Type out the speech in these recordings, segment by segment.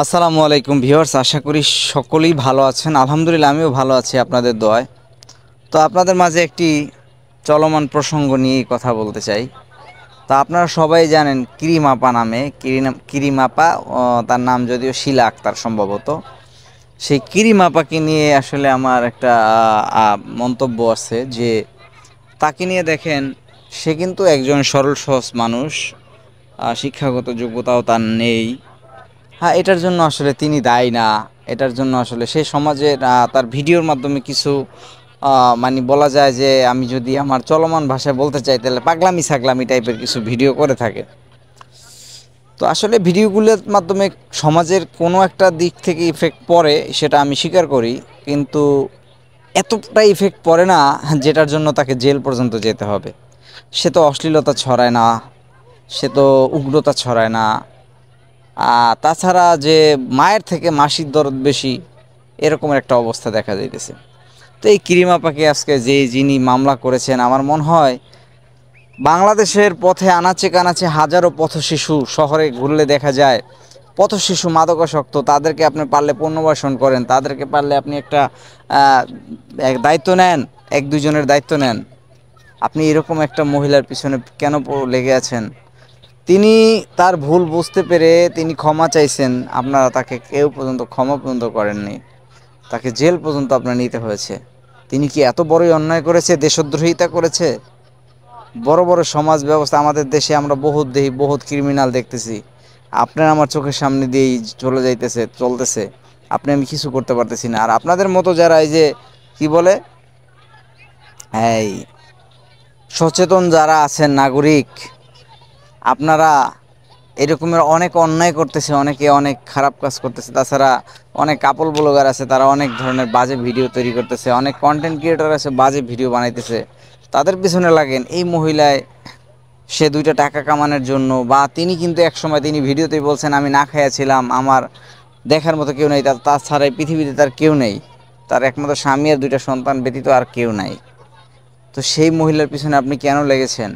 আসসালামু আলাইকুম ভিউয়ার্স, আশা করি সকলেই ভালো আছেন। আলহামদুলিল্লাহ আমিও ভালো আছি আপনাদের দোয়ায়। তো আপনাদের মাঝে একটি চলমান প্রসঙ্গ নিয়ে কথা বলতে চাই। তা আপনারা সবাই জানেন ক্রিম আপা নামে, ক্রিম আপা, তার নাম যদিও শিলা আক্তার সম্ভবত। সেই ক্রিম আপাকে নিয়ে আসলে আমার একটা মন্তব্য আছে যে তাকে নিয়ে দেখেন, সে কিন্তু একজন সরল সহজ মানুষ, শিক্ষাগত যোগ্যতাও তার নেই। হ্যাঁ, এটার জন্য আসলে তিনি দায়ী না। এটার জন্য আসলে সেই সমাজের তার ভিডিওর মাধ্যমে কিছু মানে বলা যায় যে আমি যদি আমার চলমান ভাষায় বলতে চাই তাহলে পাগলামি ছাগলামি টাইপের কিছু ভিডিও করে থাকে। তো আসলে ভিডিওগুলোর মাধ্যমে সমাজের কোনো একটা দিক থেকে ইফেক্ট পড়ে, সেটা আমি স্বীকার করি। কিন্তু এতটা ইফেক্ট পড়ে না যেটার জন্য তাকে জেল পর্যন্ত যেতে হবে। সে তো অশ্লীলতা ছড়ায় না, সে তো উগ্রতা ছড়ায় না। তাছাড়া যে মায়ের থেকে মাসির দরদ বেশি, এরকম একটা অবস্থা দেখা যাইতেছে। তো এই ক্রিম আপাকে আজকে যিনি মামলা করেছেন, আমার মনে হয় বাংলাদেশের পথে আনাচে কানাচে হাজারো পথশিশু শহরে ঘুরলে দেখা যায় পথশিশু মাদকাসক্ত। তাদেরকে আপনি পারলে পুনর্বাসন করেন, তাদেরকে পারলে আপনি একটা এক দায়িত্ব নেন, এক দুজনের দায়িত্ব নেন। আপনি এরকম একটা মহিলার পিছনে কেন লেগে আছেন? তিনি তার ভুল বুঝতে পেরে তিনি ক্ষমা চাইছেন, আপনারা তাকে কেউ পর্যন্ত ক্ষমা পর্যন্ত করেননি। তাকে জেল পর্যন্ত আপনার নিতে হয়েছে। তিনি কি এত বড়ই অন্যায় করেছে, দেশদ্রোহিতা করেছে? বড় বড় সমাজ ব্যবস্থা আমাদের দেশে আমরা বহুত দেখি, বহুত ক্রিমিনাল দেখতেছি, আপনার আমার চোখের সামনে দিয়েই চলতেছে। আপনি আমি কিছু করতে পারতেছি না। আর আপনাদের মতো যারা এই যে কি বলে, এই সচেতন যারা আছেন নাগরিক, আপনারা এরকমের অনেক অন্যায় করতেছে, অনেকে অনেক খারাপ কাজ করতেছে। তাছাড়া অনেক কাপল ব্লগার আছে, তারা অনেক ধরনের বাজে ভিডিও তৈরি করতেছে, অনেক কন্টেন্ট ক্রিয়েটর আছে বাজে ভিডিও বানাইতেছে। তাদের পিছনে লাগেন। এই মহিলায় সে দুইটা টাকা কামানোর জন্য, বা তিনি কিন্তু একসময় তিনি ভিডিওতেই বলছেন আমি না খাইয়াছিলাম, আমার দেখার মতো কেউ নেই, তাছাড়া এই পৃথিবীতে তার কেউ নেই, তার একমাত্র স্বামী আর দুইটা সন্তান ব্যতীত আর কেউ নাই। তো সেই মহিলার পিছনে আপনি কেন লেগেছেন?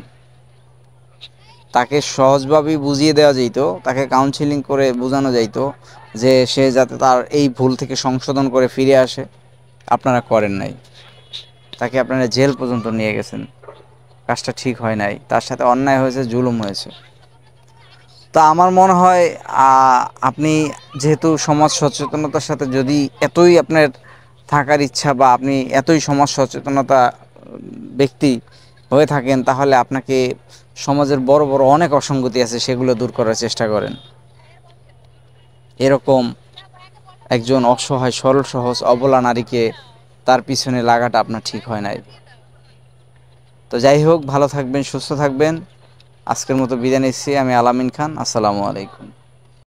তাকে সহজভাবেই বুঝিয়ে দেওয়া যেত, তাকে কাউন্সিলিং করে বোঝানো যাইতো যে সে যাতে তার এই ভুল থেকে সংশোধন করে ফিরে আসে। আপনারা করেন নাই। তাকে আপনারা জেল পর্যন্ত নিয়ে গেছেন। কাজটা ঠিক হয় নাই, তার সাথে অন্যায় হয়েছে, জুলুম হয়েছে। তা আমার মনে হয় আপনি যেহেতু সমাজ সচেতনতার সাথে যদি এতই আপনার থাকার ইচ্ছা, বা আপনি এতই সমাজ সচেতনতা ব্যক্তি হয়ে থাকেন, তাহলে আপনাকে সমাজের বড় বড় অনেক অসঙ্গতি আছে, সেগুলো দূর করার চেষ্টা করেন। এরকম একজন অসহায় সরল সহজ অবলা নারীকে তার পিছনে লাগাটা আপনার ঠিক হয় নাই। তো যাই হোক, ভালো থাকবেন, সুস্থ থাকবেন। আজকের মতো বিদায় নিচ্ছি। আমি আলামিন খান। আসসালামু আলাইকুম।